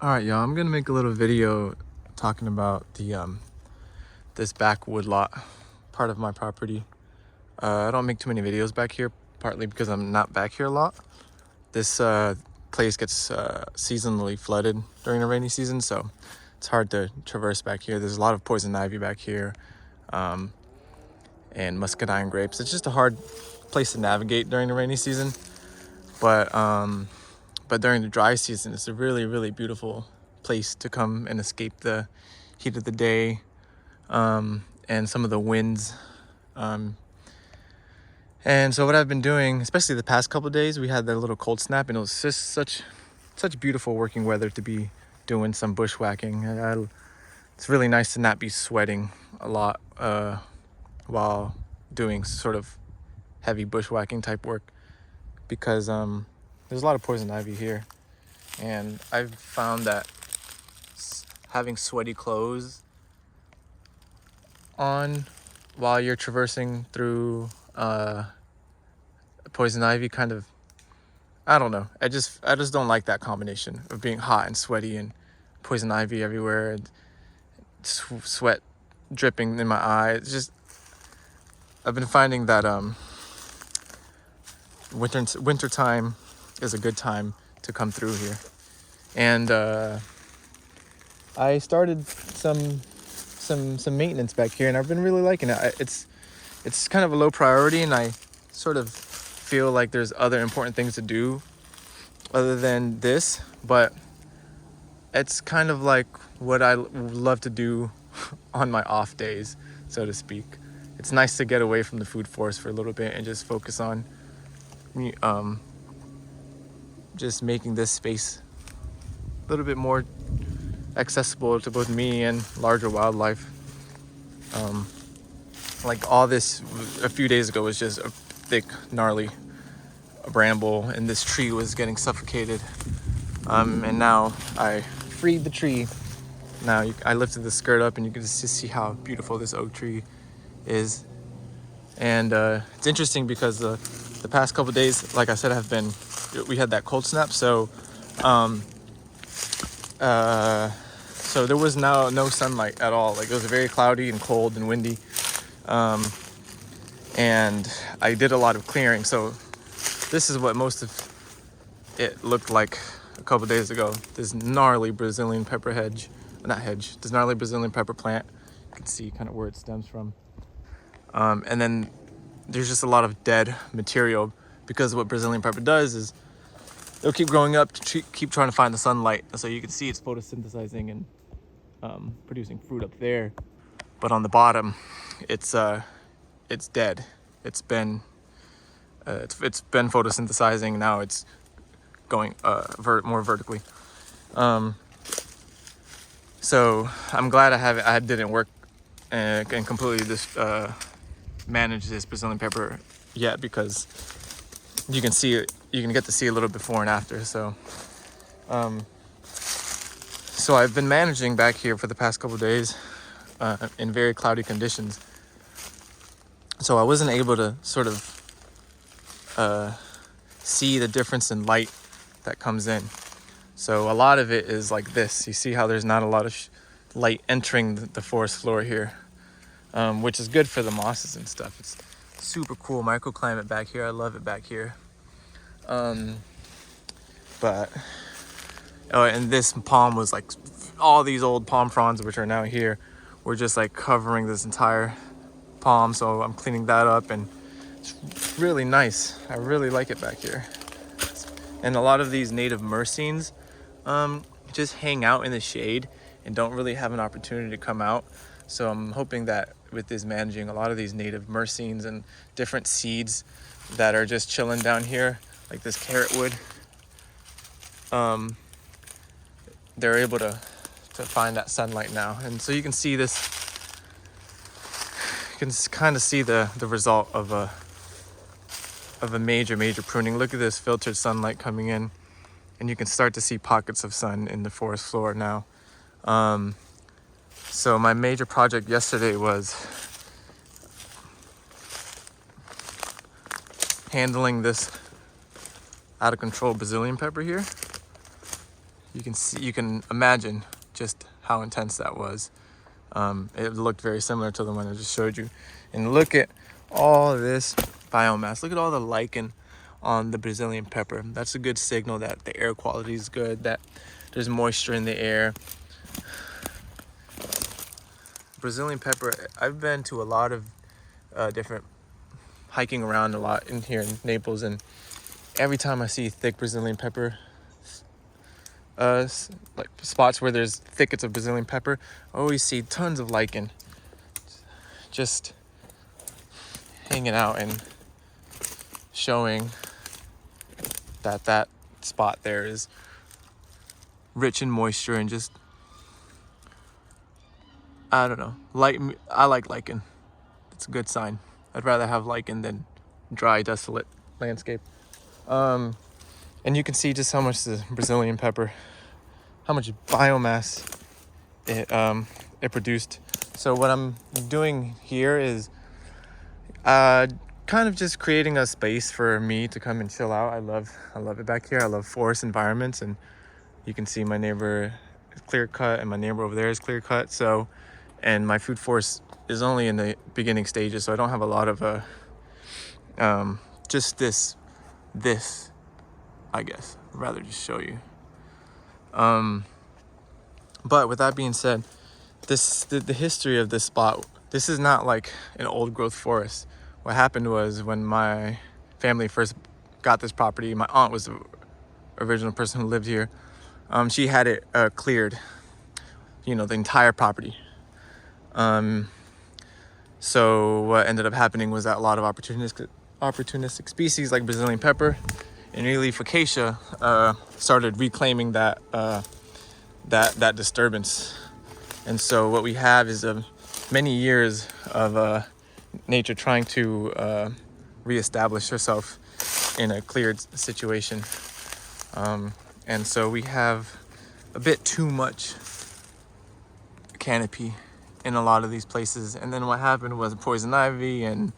All right, y'all, I'm gonna make a little video talking about this backwood lot, part of my property. I don't make too many videos back here, partly because I'm not back here a lot. This place gets seasonally flooded during the rainy season, so it's hard to traverse back here. There's a lot of poison ivy back here, and muscadine grapes. It's just a hard place to navigate during the rainy season, but during the dry season, it's a really, really beautiful place to come and escape the heat of the day, and some of the winds. And so what I've been doing, especially the past couple of days, we had that little cold snap, and it was just such beautiful working weather to be doing some bushwhacking. It's really nice to not be sweating a lot while doing sort of heavy bushwhacking type work, because there's a lot of poison ivy here, and I've found that having sweaty clothes on while you're traversing through poison ivy kind of, I don't know, I just don't like that combination of being hot and sweaty and poison ivy everywhere and sweat dripping in my eye. It's just, I've been finding that winter time is a good time to come through here. And I started some maintenance back here, and I've been really liking it. It's kind of a low priority, and I sort of feel like there's other important things to do other than this, but it's kind of like what I love to do on my off days, so to speak. It's nice to get away from the food forest for a little bit and just focus on just making this space a little bit more accessible to both me and larger wildlife. Like all this a few days ago was just a thick, gnarly bramble, and this tree was getting suffocated. And now I freed the tree. Now I lifted the skirt up, and you can just see how beautiful this oak tree is. And it's interesting because the past couple days, like I said, we had that cold snap, so so there was now no sunlight at all. Like, it was very cloudy and cold and windy. And I did a lot of clearing. So this is what most of it looked like a couple days ago. This gnarly Brazilian pepper this gnarly Brazilian pepper plant. You can see kind of where it stems from. And then there's just a lot of dead material, because what Brazilian pepper does is they'll keep growing up, keep trying to find the sunlight. So you can see it's photosynthesizing and producing fruit up there. But on the bottom, it's dead. It's been photosynthesizing. Now it's going more vertically. So I'm glad I didn't work and completely manage this Brazilian pepper yet, because you can see it. You can get to see a little before and after. So I've been managing back here for the past couple of days in very cloudy conditions. So I wasn't able to sort of see the difference in light that comes in. So a lot of it is like this. You see how there's not a lot of light entering the forest floor here, which is good for the mosses and stuff. It's super cool microclimate back here. I love it back here. And this palm was like, all these old palm fronds, which are now here, were just like covering this entire palm. So I'm cleaning that up, and it's really nice. I really like it back here. And a lot of these native myrcines just hang out in the shade and don't really have an opportunity to come out. So I'm hoping that with this managing a lot of these native myrcines and different seeds that are just chilling down here, like this carrot wood, they're able to find that sunlight now. And so you can see this, you can kind of see the result of a major pruning. Look at this filtered sunlight coming in, and you can start to see pockets of sun in the forest floor now. So my major project yesterday was handling this out of control Brazilian pepper here. you can imagine just how intense that was. It looked very similar to the one I just showed you. And look at all this biomass. Look at all the lichen on the Brazilian pepper. That's a good signal that the air quality is good, that there's moisture in the air. Brazilian pepper, I've been to a lot of different, hiking around a lot in here in Naples, and every time I see thick Brazilian pepper, like spots where there's thickets of Brazilian pepper, I always see tons of lichen just hanging out and showing that that spot there is rich in moisture and just, I don't know, I like lichen. It's a good sign. I'd rather have lichen than dry, desolate landscape. And you can see just how much the Brazilian pepper, how much biomass it produced. So what I'm doing here is kind of just creating a space for me to come and chill out. I love it back here. I love forest environments, and you can see my neighbor is clear cut and my neighbor over there is clear cut. So, and my food forest is only in the beginning stages, so I don't have a lot of just this I guess. I'd rather just show you. But with that being said, the history of this spot, this is not like an old growth forest. What happened was, when my family first got this property, my aunt was the original person who lived here. She had it cleared, the entire property. So what ended up happening was that a lot of opportunistic species like Brazilian pepper and Earleaf acacia started reclaiming that disturbance. And so what we have is many years of nature trying to reestablish herself in a cleared situation. And so we have a bit too much canopy in a lot of these places. And then what happened was poison ivy and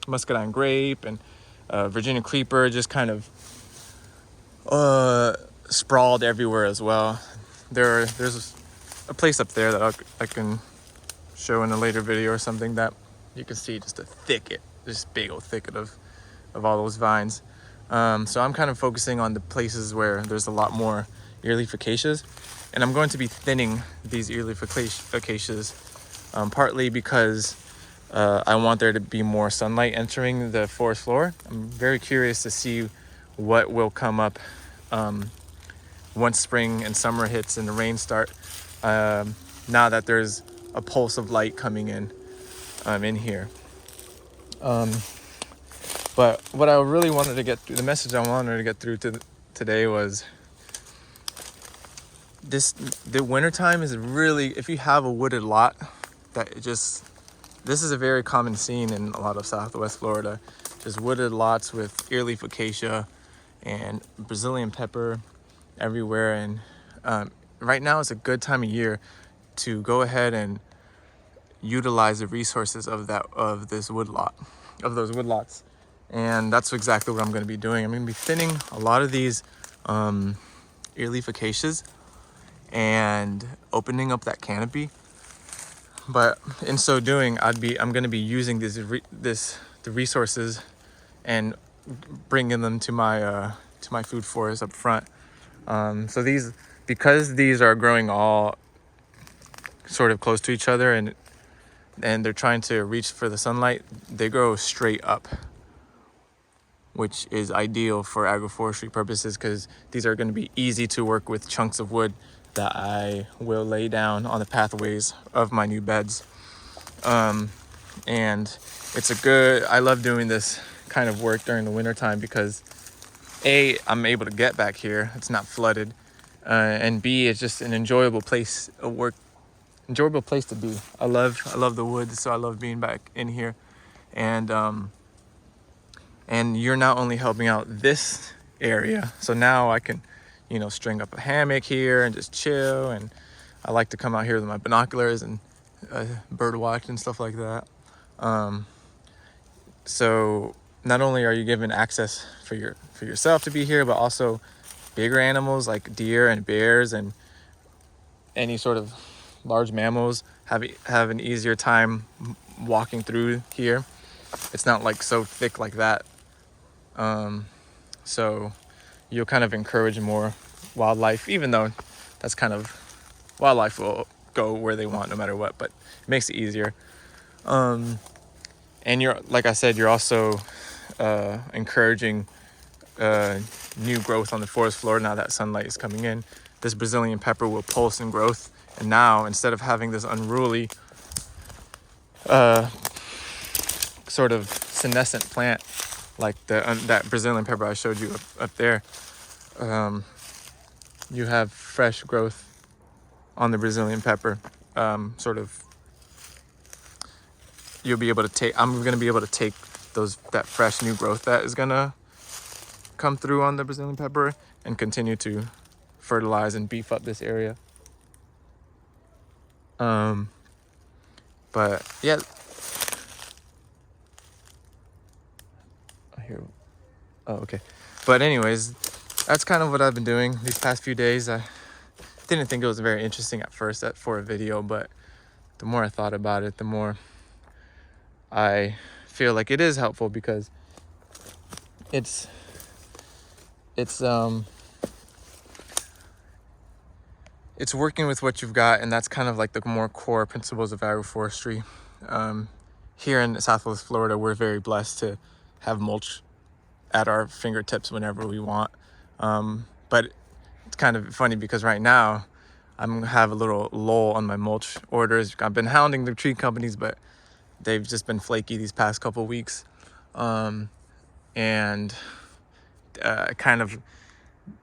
muscadine grape and Virginia creeper just kind of sprawled everywhere as well. There's a place up there that I can show in a later video or something, that you can see just a thicket, this big old thicket of all those vines. So I'm kind of focusing on the places where there's a lot more earleaf acacias, and I'm going to be thinning these earleaf acacias, partly because I want there to be more sunlight entering the forest floor. I'm very curious to see what will come up once spring and summer hits and the rain start, now that there's a pulse of light coming in here. But what I really wanted to get through, the message I wanted to get through today was the wintertime is really, if you have a wooded lot, this is a very common scene in a lot of Southwest Florida, just wooded lots with earleaf acacia and Brazilian pepper everywhere. And right now is a good time of year to go ahead and utilize the resources of those woodlots. And that's exactly what I'm going to be doing. I'm going to be thinning a lot of these earleaf acacias and opening up that canopy. But in so doing, I'm going to be using the resources and bringing them to my food forest up front. So because these are growing all sort of close to each other and they're trying to reach for the sunlight, they grow straight up, which is ideal for agroforestry purposes, because these are going to be easy to work with chunks of wood that I will lay down on the pathways of my new beds. And I love doing this kind of work during the winter time because A, I'm able to get back here, it's not flooded, and B, it's just an enjoyable place to be. I love the woods, so I love being back in here. And you're not only helping out this area, so now I can, string up a hammock here and just chill. And I like to come out here with my binoculars and bird watch and stuff like that. So not only are you given access for yourself to be here, but also bigger animals like deer and bears and any sort of large mammals have an easier time walking through here. It's not like so thick like that. So you'll kind of encourage more wildlife, even though that's kind of, wildlife will go where they want no matter what, but it makes it easier. And you're, like I said, you're also encouraging new growth on the forest floor now that sunlight is coming in. This Brazilian pepper will pulse in growth, and now instead of having this unruly sort of senescent plant like that Brazilian pepper I showed you up there, you have fresh growth on the Brazilian pepper. Sort of, you'll be able to take, I'm going to be able to take that fresh new growth that is going to come through on the Brazilian pepper and continue to fertilize and beef up this area. But yeah, here, oh, okay. But anyways, that's kind of what I've been doing these past few days. I didn't think it was very interesting at first for a video, but the more I thought about it, the more I feel like it is helpful, because it's working with what you've got, and that's kind of like the more core principles of agroforestry. Here in Southwest Florida, we're very blessed to have mulch at our fingertips whenever we want. But it's kind of funny because right now I'm gonna have a little lull on my mulch orders. I've been hounding the tree companies, but they've just been flaky these past couple weeks.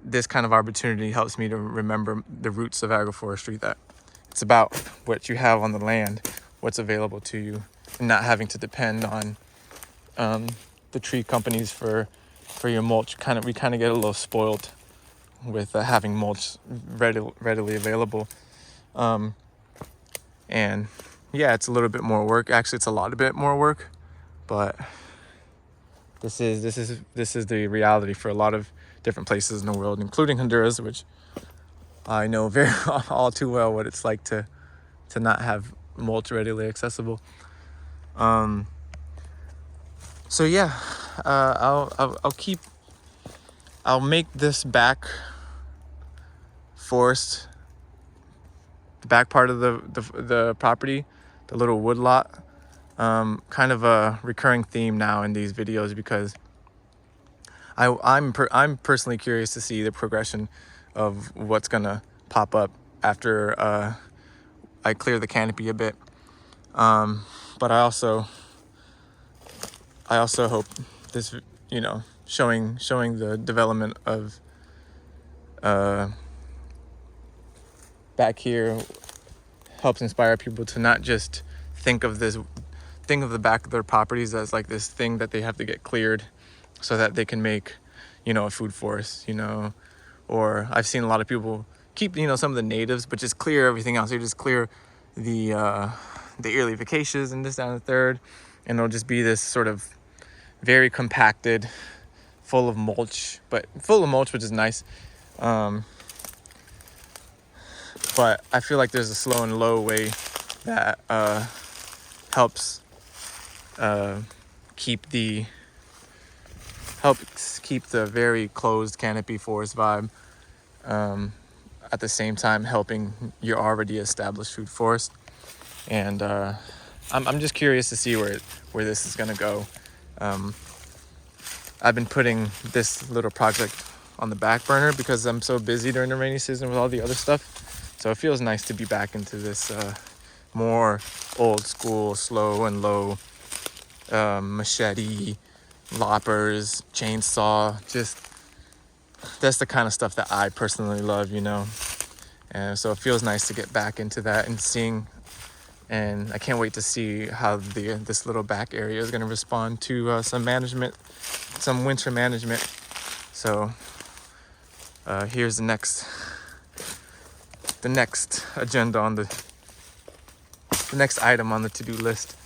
This kind of opportunity helps me to remember the roots of agroforestry, that it's about what you have on the land, what's available to you, and not having to depend on the tree companies for your mulch. We kind of get a little spoiled with having mulch readily available. And yeah, it's a little bit more work. Actually, it's a lot bit more work, but this is the reality for a lot of different places in the world, including Honduras, which I know very all too well what it's like to not have mulch readily accessible. So yeah, I'll make this back forest, the back part of the property, the little wood lot, kind of a recurring theme now in these videos, because I'm personally curious to see the progression of what's gonna pop up after I clear the canopy a bit. But I also hope this, showing the development of back here helps inspire people to not just think of the back of their properties as like this thing that they have to get cleared so that they can make, a food forest, or I've seen a lot of people keep, some of the natives, but just clear everything else. They just clear the early vacations and this, that, and the third, and it'll just be this sort of very compacted, full of mulch, which is nice. But I feel like there's a slow and low way that helps keep the very closed canopy forest vibe, at the same time helping your already established food forest. And I'm just curious to see where this is gonna go. I've been putting this little project on the back burner because I'm so busy during the rainy season with all the other stuff. So it feels nice to be back into this more old school, slow and low, machete, loppers, chainsaw, just that's the kind of stuff that I personally love, And so it feels nice to get back into that and seeing, and I can't wait to see how this little back area is going to respond to some winter management. So here's the next agenda on the next item on the to-do list.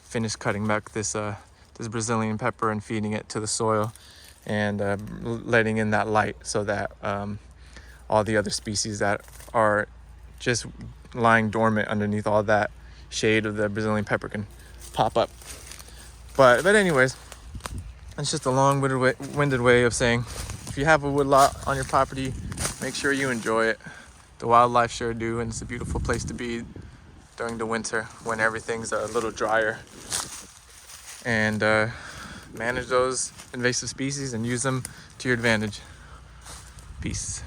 Finish cutting back this this Brazilian pepper and feeding it to the soil, and letting in that light so that all the other species that are just lying dormant underneath all that shade of the Brazilian pepper can pop up. But anyways, it's just a long-winded way of saying, if you have a woodlot on your property, make sure you enjoy it. The wildlife sure do, and it's a beautiful place to be during the winter when everything's a little drier. And manage those invasive species and use them to your advantage. Peace.